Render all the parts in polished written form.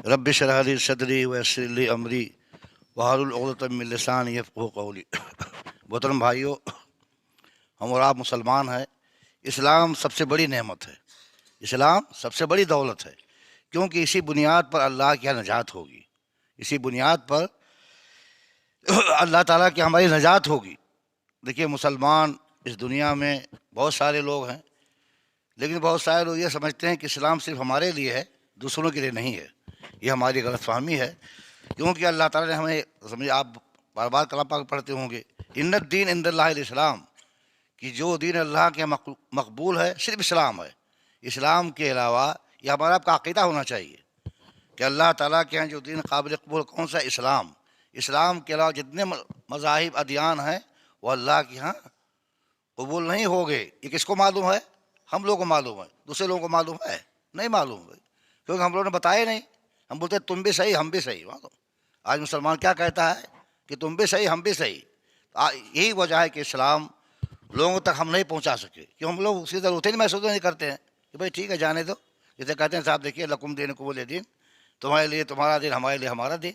رب اشرح لی صدری ویسر لی امری واحلل عقدۃ من لسانی یفقہوا قولی۔ محترم بھائیو، ہم اور آپ مسلمان ہیں۔ اسلام سب سے بڑی نعمت ہے، اسلام سب سے بڑی دولت ہے، کیونکہ اسی بنیاد پر اللہ کی نجات ہوگی، اسی بنیاد پر اللہ تعالیٰ کی ہماری نجات ہوگی۔ دیکھیے، مسلمان اس دنیا میں بہت سارے لوگ ہیں، لیکن بہت سارے لوگ یہ سمجھتے ہیں کہ اسلام صرف ہمارے لیے ہے، دوسروں کے لیے نہیں ہے۔ یہ ہماری غلط فہمی ہے، کیونکہ اللہ تعالیٰ نے ہمیں سمجھے، آپ بار بار کلام پاک پڑھتے ہوں گے، ان الدین عند اللہ الاسلام، کہ جو دین اللہ کے مقبول ہے صرف اسلام ہے۔ اسلام کے علاوہ یہ ہمارا آپ کا عقیدہ ہونا چاہیے کہ اللہ تعالیٰ کے یہاں جو دین قابل قبول کون سا؟ اسلام۔ اسلام کے علاوہ جتنے مذاہب ادیان ہیں وہ اللہ کے یہاں قبول نہیں ہوگے۔ یہ کس کو معلوم ہے؟ ہم لوگوں کو معلوم ہے، دوسرے لوگوں کو معلوم ہے نہیں معلوم ہے، کیونکہ ہم لوگوں نے بتایا نہیں۔ ہم بولتے ہیں تم بھی صحیح ہم بھی صحیح۔ معلوم آج مسلمان کیا کہتا ہے کہ تم بھی صحیح ہم بھی صحیح۔ یہی وجہ ہے کہ اسلام لوگوں تک ہم نہیں پہنچا سکے، کہ ہم لوگ اسی ضرورت ہی محسوس نہیں کرتے ہیں کہ بھائی ٹھیک ہے جانے دو۔ جیسے کہتے ہیں صاحب دیکھیے لکم دینکم ولی دین، تمہارے لیے تمہارا دین، ہمارے لیے ہمارا دین۔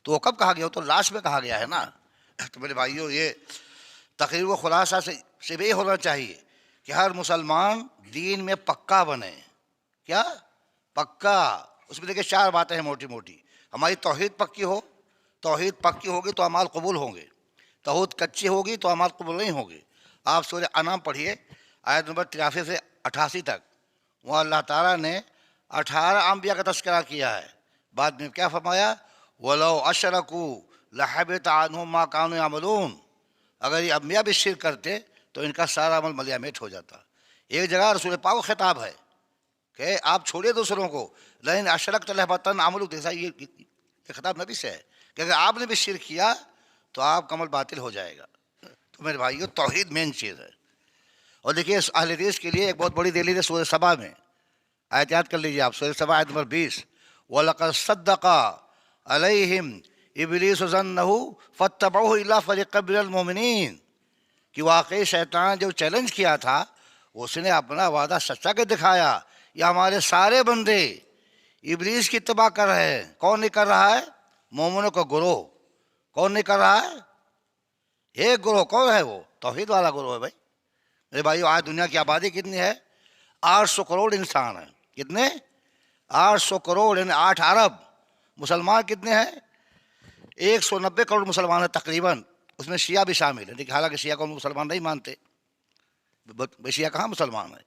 تو وہ کب کہا گیا؟ وہ تو لاسٹ میں کہا گیا ہے نا۔ تو میرے بھائیوں، یہ تقریر و خلاصہ سے یہ ہونا چاہیے کہ ہر مسلمان دین میں پکا بنے۔ کیا پکا؟ اس میں دیکھیں 4 باتیں ہیں موٹی موٹی۔ ہماری توحید پکی ہو، توحید پکی ہوگی تو اعمال قبول ہوں گے، توحید کچی ہوگی تو اعمال قبول نہیں ہوں گے۔ آپ سورہ انعام پڑھیے، آیت نمبر 83 سے 88 تک، وہاں اللہ تعالیٰ نے 18 انبیاء کا تذکرہ کیا ہے۔ بعد میں کیا فرمایا؟ وَلَوْ أَشْرَكُوا لَحَبِطَ عَنْهُمْ مَا كَانُوا يَعْمَلُونَ۔ اگر یہ انبیاء بھی شرک کرتے تو ان کا سارا عمل ملیا میٹ ہو جاتا۔ ایک جگہ رسول پاک کو خطاب ہے کہ آپ چھوڑیے دوسروں کو، لئن اشرکت لَيَحْبَطَنَّ عَمَلُكَ۔ دیکھا، یہ خطاب نبی سے ہے کہ اگر آپ نے بھی شرک کیا تو آپ کا عمل باطل ہو جائے گا۔ تو میرے بھائیو، توحید مین چیز ہے۔ اور دیکھیے، اہل حدیث کے لیے ایک بہت بڑی دلیل ہے سورہ سبا میں۔ آیت یاد کر لیجیے آپ، سورہ سبا آیت نمبر 20، وَلَقَدْ صَدَّقَ عَلَيْهِمْ إِبْلِيسُ ظَنَّهُ فَاتَّبَعُوهُ إِلَّا فَرِيقًا مِنَ الْمُؤْمِنِينَ، کہ واقعی شیطان جو چیلنج کیا تھا، اس نے اپنا وعدہ سچا کے دکھایا، یہ ہمارے سارے بندے ابلیس کی اتباع کر رہے ہیں۔ کون نہیں کر رہا ہے؟ مومنوں کا گروہ۔ کون نہیں کر رہا ہے؟ ایک گروہ۔ کون ہے وہ؟ توحید والا گروہ ہے۔ بھائی میرے بھائیو، آج دنیا کی آبادی کتنی ہے؟ 800 کروڑ انسان ہیں۔ کتنے؟ 800 کروڑ، یعنی 8 ارب۔ مسلمان کتنے ہیں؟ 190 کروڑ مسلمان ہیں تقریباً، اس میں شیعہ بھی شامل ہیں۔ دیکھیے، حالانکہ شیعہ کو مسلمان نہیں مانتے، شیعہ کہاں مسلمان ہے؟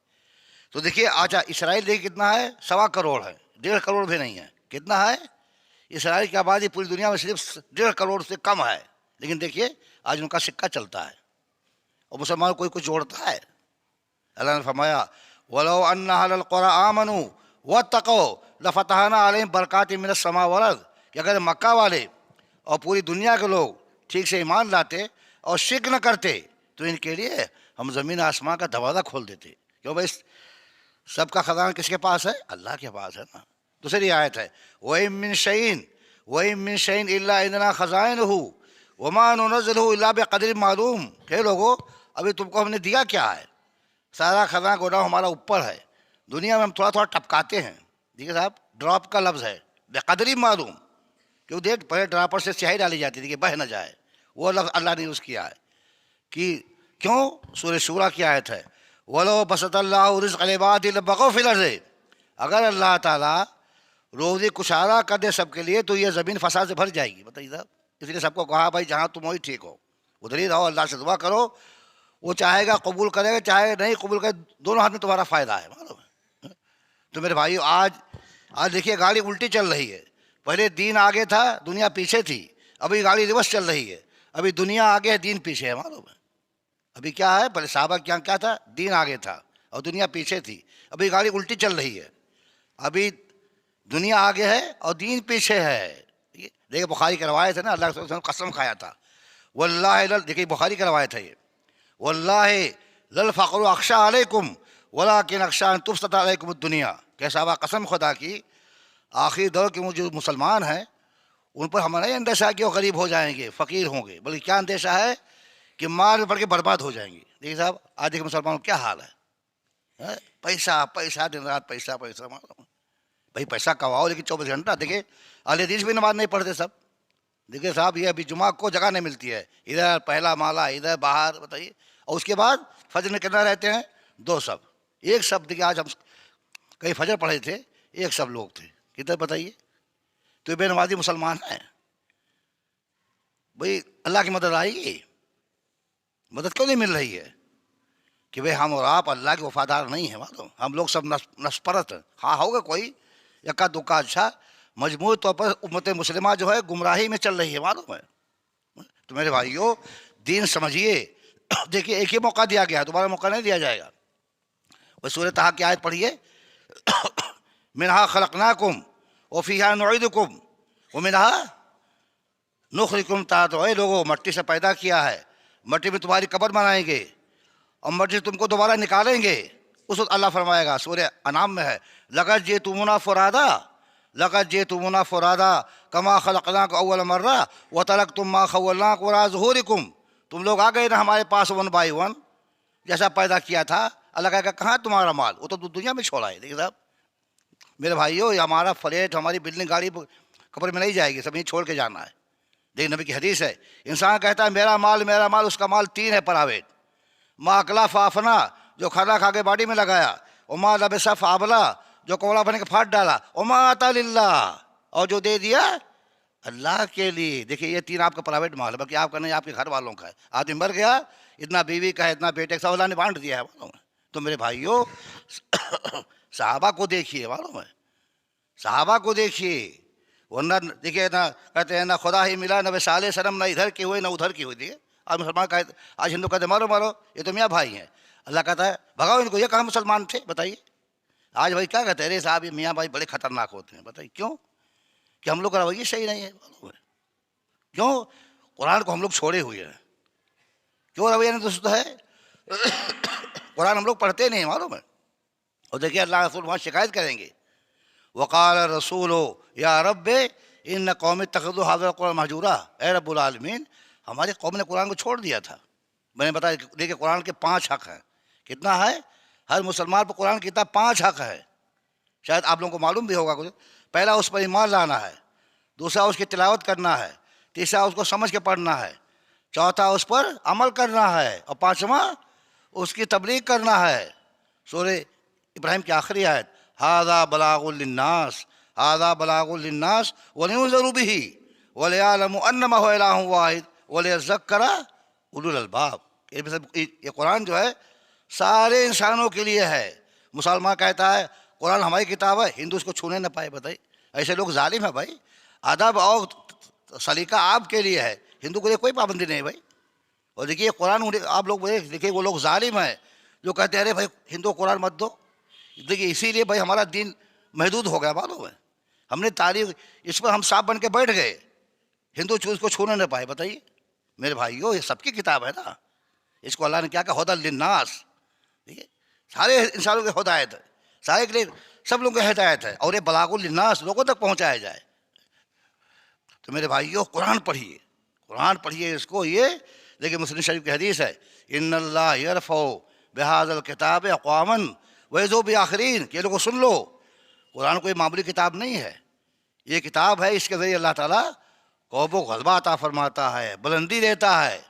تو دیکھیے، آج اسرائیل دیکھیے کتنا ہے؟ 1.25 کروڑ ہے، 1.5 کروڑ بھی نہیں ہے۔ کتنا ہے؟ اسرائیل کی آبادی پوری دنیا میں صرف 1.5 کروڑ سے کم ہے، لیکن دیکھیے آج ان کا سکہ چلتا ہے اور مسلمان کوئی کچھ جوڑتا ہے۔ اللہ نے فرمایا وَلَوْ أَنَّ أَهْلَ الْقُرَىٰ آمَنُوا وَاتَّقَوْا لَفَتَحْنَا عَلَيْهِمْ بَرَكَاتٍ مِّنَ السَّمَاءِ وَالْأَرْضِ، کہ اگر مکہ والے اور پوری دنیا کے لوگ ٹھیک سے ایمان لاتے اور شرک نہ کرتے تو ان کے لیے ہم زمین آسمان کا دروازہ کھول دیتے۔ کیوں بھائی؟ سب کا خزانہ کس کے پاس ہے؟ اللہ کے پاس ہے نا۔ دوسری آیت ہے وَإِن مِّن شَيْءٍ إِلَّا عِندَنَا خَزَائِنُهُ وَمَا نُنَزِّلُهُ إِلَّا بِقَدْرٍ مَّعْلُومٍ۔ کہ لوگو، ابھی تم کو ہم نے دیا کیا ہے؟ سارا خزانہ گوڈاؤن ہمارا اوپر ہے، دنیا میں ہم تھوڑا تھوڑا ٹپکاتے ہیں۔ دیکھیے صاحب، ڈراپ کا لفظ ہے، بقدر معلوم، کیوں دیکھ پہلے ڈراپر سے سیاہی ڈالی جاتی تھی کہ بہہ نہ جائے، وہ لفظ اللہ نے یوز کیا ہے کہ کیوں؟ سورہ شورا کی آیت ہے وَلَوْ بَسَطَ اللَّهُ رِزْقَ لِعِبَادِهِ لَبَغَوْا فِي الْأَرْضِ۔ اگر اللہ تعالیٰ روزی کشادہ کر دے سب کے لیے تو یہ زمین فساد سے بھر جائے گی۔ بتائیے صاحب، اس لیے سب کو کہا بھائی جہاں تم وہی ٹھیک ہو، ادھر ہی رہو، اللہ سے دعا کرو، وہ چاہے گا قبول کرے گا، چاہے نہیں قبول کرے، دونوں ہاتھ میں تمہارا فائدہ ہے۔ معلوم ہے؟ تو میرے بھائیو، آج دیکھیے گاڑی الٹی چل رہی ہے۔ پہلے دین آگے تھا، دنیا پیچھے تھی۔ ابھی گاڑی ریورس چل رہی ہے، ابھی دنیا آگے ہے، دین پیچھے ہے۔ معلوم ہے؟ ابھی کیا ہے؟ پہلے صحابہ کیا تھا؟ دین آگے تھا اور دنیا پیچھے تھی۔ ابھی گاڑی الٹی چل رہی ہے، ابھی دنیا آگے ہے اور دین پیچھے ہے۔ دیکھیے بخاری کی روایت ہے نا، اللہ کے رسول نے قسم کھایا تھا واللہ، دیکھیے بخاری کی روایت ہے یہ، واللہ للفقر اخشى علیکم ولکن اخشى ان تبسط علیکم الدنیا، کہ صحابہ قسم خدا کی آخری دور کے جو مسلمان ہیں ان پر ہمارا نہیں اندیشہ ہے کہ وہ غریب ہو جائیں گے، فقیر ہوں گے، بلکہ کیا اندیشہ ہے کہ مال میں پڑ کے برباد ہو جائیں گے۔ دیکھیے صاحب، آج کے مسلمانوں کا کیا حال ہے؟ پیسہ پیسہ، دن رات پیسہ پیسہ۔ بھائی پیسہ کماؤ لیکن 24 گھنٹہ. دیکھیے اہل حدیث بھی نماز نہیں پڑھتے سب. دیکھیے صاحب یہ ابھی جمعہ کو جگہ نہیں ملتی ہے, ادھر پہلا مالا ادھر باہر, بتائیے. اور اس کے بعد فجر میں کتنا رہتے ہیں؟ 2 شب. ایک شب دیکھیے آج ہم کئی فجر پڑھے تھے, ایک شب لوگ تھے کتنے بتائیے. تو یہ بے نمازی مسلمان ہیں. بھئی اللہ کی مدد آئے گی؟ مدد کیوں نہیں مل رہی ہے؟ کہ بھئی ہم اور آپ اللہ کے وفادار نہیں ہیں. معلوم ہم لوگ سب نفس پرست ہیں. ہاں ہوگا کوئی یکا دکا, اچھا مجموعی طور پر امت مسلمہ جو ہے گمراہی میں چل رہی ہے. معلوم ہے. تو میرے بھائیو دین سمجھیے. دیکھیے ایک ہی موقع دیا گیا, دوبارہ موقع نہیں دیا جائے گا. وہ سورہ طٰہٰ کی آیت پڑھیے, منہا خلقناکم وفیہا نعیدکم ومنہا نخرجکم تارۃ. اے لوگو مٹی سے پیدا کیا ہے, مٹی میں تمہاری قبر بنائیں گے اور مٹی سے تم کو دوبارہ نکالیں گے. اس وقت اللہ فرمائے گا, سورہ انعام میں ہے, لقد جئتمونا فرادا لقد جئتمونا فرادا کما خلقناکم اول مرہ وترکتم ما خولناکم وراء ظہورکم. تم لوگ آ گئے نا ہمارے پاس 1 by 1 جیسا پیدا کیا تھا. اللہ کہے گا کہاں تمہارا مال, وہ تو دنیا میں چھوڑا ہے. دیکھیے صاحب میرے بھائیو, یہ ہمارا فلیٹ ہماری بلڈنگ گاڑی قبر میں نہیں جائے گی, سب یہیں چھوڑ کے جانا ہے. دیکھ نبی کی حدیث ہے, انسان کہتا ہے میرا مال, اس کا مال 3 ہے پرائیویٹ. ما اکلا فافنا, جو کھانا کھا کے باڈی میں لگایا. وما لبسا فابلا, جو کوڑا بن کے پھاٹ ڈالا. وما آتا للہ, اور جو دے دیا اللہ کے لیے. دیکھیے یہ 3 آپ کا پرائیویٹ مال ہے, باقی آپ کا نہیں, آپ کے گھر والوں کا ہے. آدمی مر گیا, اتنا بیوی کا ہے, اتنا بیٹے کا, اللہ نے بانٹ دیا ہے. تو میرے بھائیو صحابہ کو دیکھیے, معلوم ہے صحابہ کو دیکھیے. ورنہ دیکھیے نا کہتے ہیں نہ خدا ہی ملا, نہ وصال صنم, نہ ادھر کی ہوئی نہ ادھر کی ہوئی. دیکھیے آج مسلمان کہتے, آج ہندو کہتے مارو مارو, یہ تو میاں بھائی ہیں. اللہ کہتا ہے بھگاؤ ان کو. یہ کہاں مسلمان تھے بتائیے؟ آج بھائی کیا کہتے ہیں, ارے صاحب یہ میاں بھائی بڑے خطرناک ہوتے ہیں. بتائیے کیوں؟ کہ ہم لوگ کا رویہ صحیح نہیں ہے. کیوں؟ قرآن کو ہم لوگ چھوڑے ہوئے ہیں. کیوں رویہ نہیں درست ہے؟ قرآن ہم لوگ پڑھتے نہیں, معلوم ہے. اور دیکھیے اللہ رسول وہاں شکایت کریں گے, وقال الرسول یا رب ان قوم اتخذوا هذا القرآن مہجورا. اے رب العالمین ہماری قوم نے قرآن کو چھوڑ دیا تھا. میں نے بتایا دیکھیے قرآن کے 5 حق ہیں. کتنا ہے؟ ہر مسلمان پر قرآن کی کتاب 5 حق ہے. شاید آپ لوگوں کو معلوم بھی ہوگا کچھ. پہلا اس پر ایمان لانا ہے, دوسرا اس کی تلاوت کرنا ہے, تیسرا اس کو سمجھ کے پڑھنا ہے, چوتھا اس پر عمل کرنا ہے, اور 5واں اس کی تبلیغ کرنا ہے. سورہ ابراہیم کی آخری آیت, ھذا بلاغ للناس ھذا بلاغ للناس ولینذروا بہ وليعلموا انما هو الہ واحد وليذکر اولو الالباب. یہ قرآن جو ہے سارے انسانوں کے لیے ہے. مسلمان کہتا ہے قرآن ہماری کتاب ہے, ہندو اس کو چھونے نہ پائے. بتائیے ایسے لوگ ظالم ہیں بھائی. ادب اور سلیقہ آپ کے لیے ہے, ہندو کے لیے کوئی پابندی نہیں بھائی. اور دیکھیے قرآن آپ لوگ دیکھیے وہ لوگ ظالم ہیں جو کہتے ہیں ارے بھائی ہندو قرآن مت دو. دیکھیے اسی لیے بھائی ہمارا دین محدود ہو گیا, معلوم ہے. ہم نے تاریخ اس پر ہم صاف بن کے بیٹھ گئے, ہندو اس کو چھونے نہ پائے. بتائیے میرے بھائیو یہ سب کی کتاب ہے نا. اس کو اللہ نے کیا کہا, ھدی للناس. ٹھیک ہے, سارے انسانوں کی ہدایت ہے, سارے کے لیے سب لوگوں کی ہدایت ہے, اور یہ بلاغ للناس لوگوں تک پہنچایا جائے. تو میرے بھائیو قرآن پڑھیے اس کو. یہ دیکھیے مسلم شریف کی حدیث ہے, ان اللہ یرفع بہذا الکتاب اقواما ویذو بآخرین. کہ لوگوں سن لو, قرآن کوئی معمولی کتاب نہیں ہے. یہ کتاب ہے, اس کے ذریعے اللہ تعالیٰ قوم کو غلبہ عطا فرماتا ہے, بلندی دیتا ہے.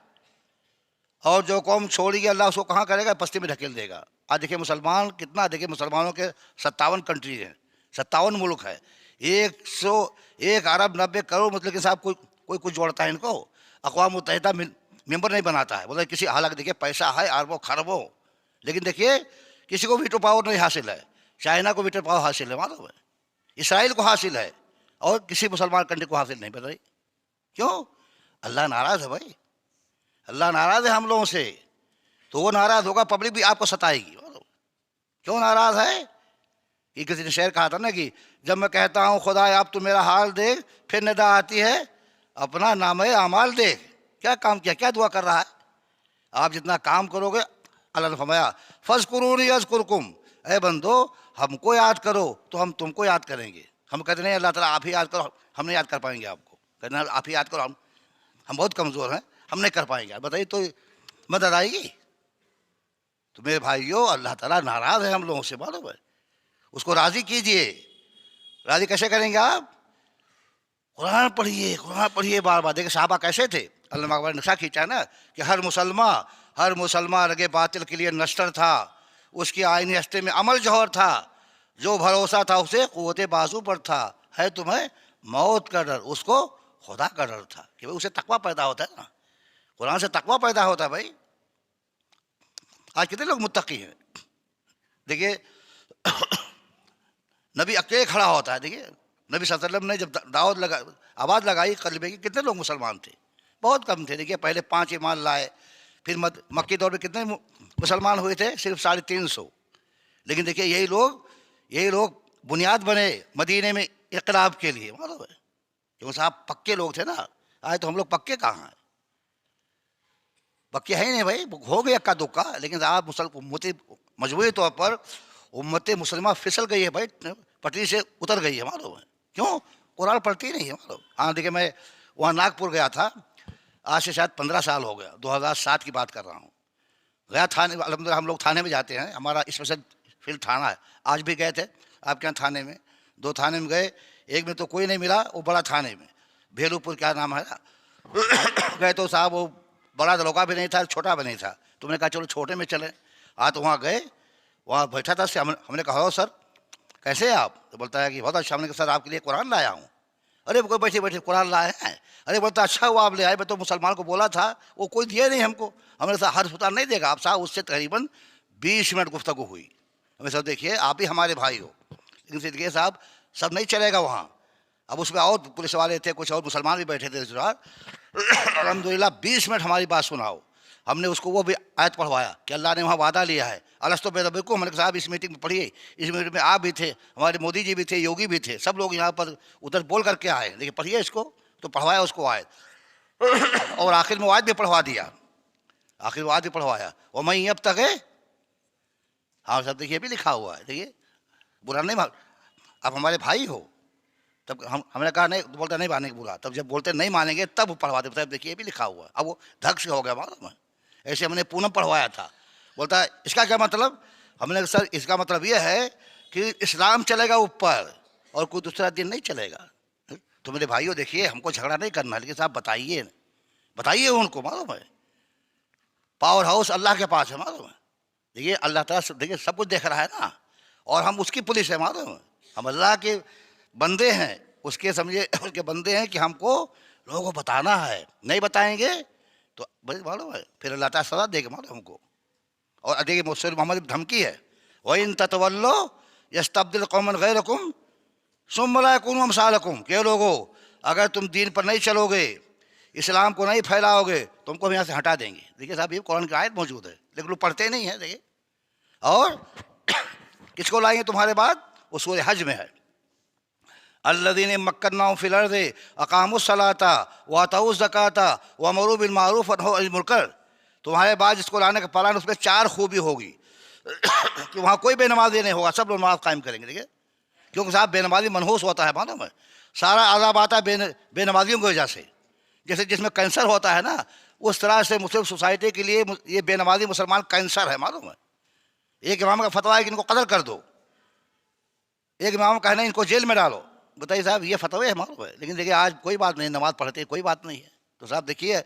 اور جو قوم چھوڑی گی اللہ اس کو کہاں کرے گا, پستی میں ڈھکیل دے گا. آج دیکھیے مسلمان کتنا, دیکھیے مسلمانوں کے 57 کنٹری ہیں, 57 ملک ہے, 101 ارب 90 کروڑ. مطلب کہ صاحب کوئی کچھ جوڑتا ہے ان کو, اقوام متحدہ ممبر نہیں بناتا ہے. بولے کسی حالانکہ دیکھیے پیسہ ہے اربوں خربوں, لیکن دیکھیے کسی کو ویٹو پاور نہیں حاصل ہے. چائنا کو ویٹو پاور حاصل ہے, معلوم ہے, اسرائیل کو حاصل ہے, اور کسی مسلمان کنٹری کو حاصل نہیں. بتائیے کیوں؟ اللہ ناراض ہے بھائی, اللہ ناراض ہے ہم لوگوں سے. تو وہ ناراض ہوگا, پبلک بھی آپ کو ستائے گی. کیوں ناراض ہے؟ کہ کسی نے شعر کہا تھا نا کہ جب میں کہتا ہوں خدا اب تو میرا حال دیکھ, پھر ندا آتی ہے اپنا نامہ اعمال دیکھ. کیا کام کیا, کیا دعا کر رہا ہے؟ آپ جتنا کام کرو گے, اللہ نے فرمایا فاذکرونی اذکرکم, اے بندو ہم کو یاد کرو تو ہم تم کو یاد کریں گے. ہم کہتے ہیں اللہ تعالیٰ آپ ہی یاد کرو, ہم نہیں یاد کر پائیں گے آپ کو. کہتے ہیں آپ ہی یاد کرو, ہم بہت کمزور ہیں, ہم نہیں کر پائیں گے. بتائیے تو مدد آئے گی؟ تو میرے بھائیو اللہ تعالیٰ ناراض ہے ہم لوگوں سے, معلوم ہے. اس کو راضی کیجئے, راضی کیسے کریں گے آپ؟ قرآن پڑھیے، قرآن پڑھیے بار بار. دیکھیں صحابہ کیسے تھے، علامہ اقبال نے نقشہ کھینچا نا کہ ہر مسلمان رگے باطل کے لیے نشتر تھا، اس کی آئینی ہستے میں عمل جوہر تھا، جو بھروسہ تھا اسے قوت بازو پر تھا، ہے تمہیں موت کا ڈر اس کو خدا کا ڈر تھا. کہ بھائی اسے تقویٰ پیدا ہوتا ہے نا، قرآن سے تقویٰ پیدا ہوتا ہے بھائی. آج کتنے لوگ متقی ہیں؟ دیکھیے نبی اکیلے کھڑا ہوتا ہے. دیکھیے نبی صلی اللہ علیہ وسلم نے جب دعوت آواز لگائی کلمے کی، کتنے لوگ مسلمان تھے؟ بہت کم تھے. دیکھیے پہلے 5 ایمان لائے، پھر مکی دور میں کتنے مسلمان ہوئے تھے؟ صرف 350. لیکن دیکھیے یہی لوگ بنیاد بنے مدینے میں انقلاب کے لیے. معلوم ہے کیوں صاحب پکے لوگ تھے نا. آج تو ہم لوگ پکے کہاں ہیں؟ پکے ہیں نہیں بھائی، ہو گئے اکا دکا. لیکن آپ مجموعی طور پر امت مسلمہ پھسل گئی ہے بھائی، پٹری سے اتر گئی ہے. معلوم ہے کیوں؟ قرآن پڑھتی نہیں ہے. معلوم. ہاں دیکھیں میں وہاں ناگپور گیا تھا، آج سے شاید 15 سال ہو گیا، 2007 کی بات کر رہا ہوں. گیا تھانے، الحمدللہ ہم لوگ تھانے میں جاتے ہیں، ہمارا اسپیشل فیلڈ تھانہ ہے. آج بھی گئے تھے آپ کے یہاں تھانے میں، 2 تھانے میں گئے. ایک میں تو کوئی نہیں ملا، وہ بڑا تھانے میں بھیلو پور کیا نام ہے گئے تو صاحب وہ بڑا دروگا بھی نہیں تھا، چھوٹا بھی نہیں تھا. تم نے کہا چلو چھوٹے میں چلیں. تو وہاں گئے، وہاں بیٹھا تھا. ہم نے کہا ہو سر کیسے ہیں آپ؟ تو بولتا ہے کہ بہت اچھا. ہم نے کہا سر آپ کے لیے قرآن لایا ہوں. ارے کوئی بیٹھے بیٹھے قرآن لائے ہیں؟ ارے بولتا اچھا ہوا آپ لے آئے، میں تو مسلمان کو بولا تھا وہ کوئی دیا نہیں ہم کو. ہم نے کہا ہر سلطان نہیں دے گا آپ صاحب. اس سے تقریباً 20 منٹ گفتگو ہوئی. ہمیں سر دیکھیے آپ بھی ہمارے بھائی ہو، لیکن دیکھیے صاحب سب نہیں چلے گا وہاں. اب اس میں اور پولیس والے تھے، کچھ اور مسلمان بھی بیٹھے تھے رشتہ دار. الحمدللہ 20 منٹ ہماری بات سناؤ. ہم نے اس کو وہ بھی آیت پڑھوایا کہ اللہ نے وہاں وعدہ لیا ہے الستو بربکم. ہم نے کہا صاحب اس میٹنگ میں پڑھیے، اس میٹنگ میں آپ بھی تھے، ہمارے مودی جی بھی تھے، یوگی بھی تھے، سب لوگ یہاں پر ادھر بول کر کے آئے. لیکن پڑھیے اس کو. تو پڑھوایا اس کو آیت، اور آخر میں آیت بھی پڑھوا دیا. آخر میں آیت بھی پڑھوایا وَمَن يَبْتَغِ. ہاں سب دیکھیے بھی لکھا ہوا ہے. دیکھیے برا نہیں اب ہمارے بھائی ہو. تب ہم نے کہا نہیں، بولتا نہیں ماننے کو بولا. تب جب بولتے نہیں مانیں گے تب پڑھواتے. صاحب دیکھیے بھی لکھا ہوا ہے. اب وہ دھک سے ہو گیا. معلوم ہے ایسے ہم نے پونم پڑھوایا تھا. بولتا ہے اس کا کیا مطلب؟ ہم نے سر اس کا مطلب یہ ہے کہ اسلام چلے گا اوپر اور کوئی دوسرا دین نہیں چلے گا. تو میرے بھائیوں دیکھیے ہم کو جھگڑا نہیں کرنا، لیکن صاحب بتائیے ان کو. معلوم ہے پاور ہاؤس اللہ کے پاس ہے. معلوم ہے دیکھیے اللہ تعالیٰ دیکھیے سب کچھ دیکھ رہا ہے نا، اور ہم اس کی پولیس ہے. معلوم ہے ہم اللہ کے بندے ہیں، اس کے سمجھے اس کے بندے ہیں کہ ہم کو لوگوں کو بتانا ہے. نہیں بتائیں گے تو بھائی معلوم ہے پھر اللہ تعالیٰ سزا دے گا. معلوم ہم کو. اور دیکھیے مسلم محمد کی دھمکی ہے وَإِن تَتَوَلَّوْا يَسْتَبْدِلْ قَوْمًا غَيْرَكُمْ ثُمَّ لَا يَكُونُوا أَمْثَالَكُمْ. کہ لوگو اگر تم دین پر نہیں چلو گے، اسلام کو نہیں پھیلاؤ گے، تم کو یہاں سے ہٹا دیں گے. دیکھیے صاحب یہ قرآن کی آیت موجود ہے، لیکن لوگ پڑھتے نہیں ہیں. دیکھیے اور کس کو لائیں گے تمہارے بعد؟ وہ سورہ حج میں ہے الذین مکناہم فی الارض اقاموا الصلاۃ وآتوا الزکاۃ وامروا بالمعروف ونہوا عن المنکر. تمہارے بعد جس کو لانے کا پلان، اس میں 4 خوبی ہوگی کہ وہاں کوئی بے نمازی نہیں ہوگا، سب لوگ نماز قائم کریں گے. دیکھیے کیونکہ صاحب بے نمازی منحوس ہوتا ہے. معلوم ہے سارا عذاب آتا ہے بے نمازیوں کی وجہ سے. جیسے جس میں کینسر ہوتا ہے نا، اس طرح سے مسلم سوسائٹی کے لیے یہ بے نمازی مسلمان کینسر ہے. معلوم ہے ایک امام کا فتویٰ ہے کہ ان کو قتل کر دو، ایک امام کا کہنا ہے ان کو جیل میں ڈالو. بتائیے صاحب یہ فتوی ہے. معلوم ہے لیکن دیکھیے آج کوئی بات نہیں، نماز پڑھتے کوئی بات نہیں ہے. تو صاحب دیکھیے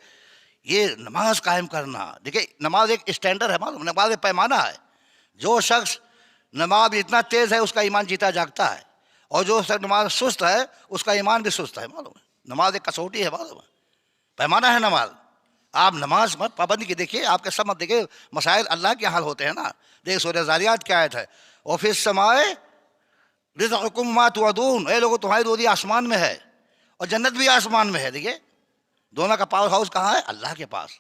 یہ نماز قائم کرنا، دیکھیے نماز ایک اسٹینڈرڈ ہے. معلوم نماز ایک پیمانہ ہے. جو شخص نماز اتنا تیز ہے اس کا ایمان جیتا جاگتا ہے، اور جو شخص نماز سست ہے اس کا ایمان بھی سست ہے. معلوم ہے نماز ایک کسوٹی ہے. معلوم ہے پیمانہ ہے نماز. آپ نماز مت پابندی کی دیکھیے، آپ کے سب مت دیکھیے مسائل اللہ کے حل ہوتے ہیں نا. دیکھیے سورہ ذاریات کی آیت ہے وَفِي السَّمَاءِ رِزْقُكُم مَّا تُوعَدُونَ. اے لوگوں تمہاری روزی آسمان میں ہے اور جنت بھی آسمان میں ہے. دیکھیے دونوں کا پاور ہاؤس کہاں ہے؟ اللہ کے پاس.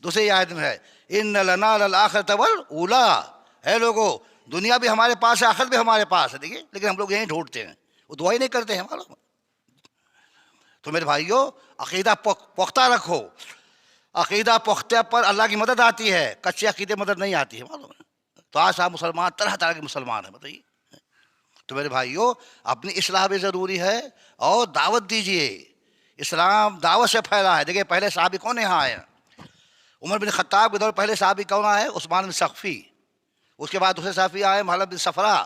دوسری آیت میں ہے اِنَّ لَنَا لَلْآخِرَةَ وَالْأُولَىٰ. اے لوگوں دنیا بھی ہمارے پاس ہے، آخرت بھی ہمارے پاس ہے. دیکھیے لیکن ہم لوگ یہیں ڈھونڈتے ہیں، وہ دعا ہی نہیں کرتے ہیں. معلوم. تو میرے بھائیوں عقیدہ پختہ رکھو. عقیدہ پختہ پر اللہ کی مدد آتی ہے، کچے عقیدے مدد نہیں آتی ہے. معلوم ہے تو آج صاحب مسلمان طرح طرح کے مسلمان ہیں. بتائیے تو میرے بھائیوں اپنی اصلاح بھی ضروری ہے اور دعوت دیجیے. اسلام دعوت سے پھیلا ہے. دیکھیے پہلے صحابی کون یہاں آئے؟ عمر بن خطاب کے دور پہلے صحابی کون آئے؟ عثمان بن ثقفی. اس کے بعد دوسرے صحابی آئے محمد بن صفرا.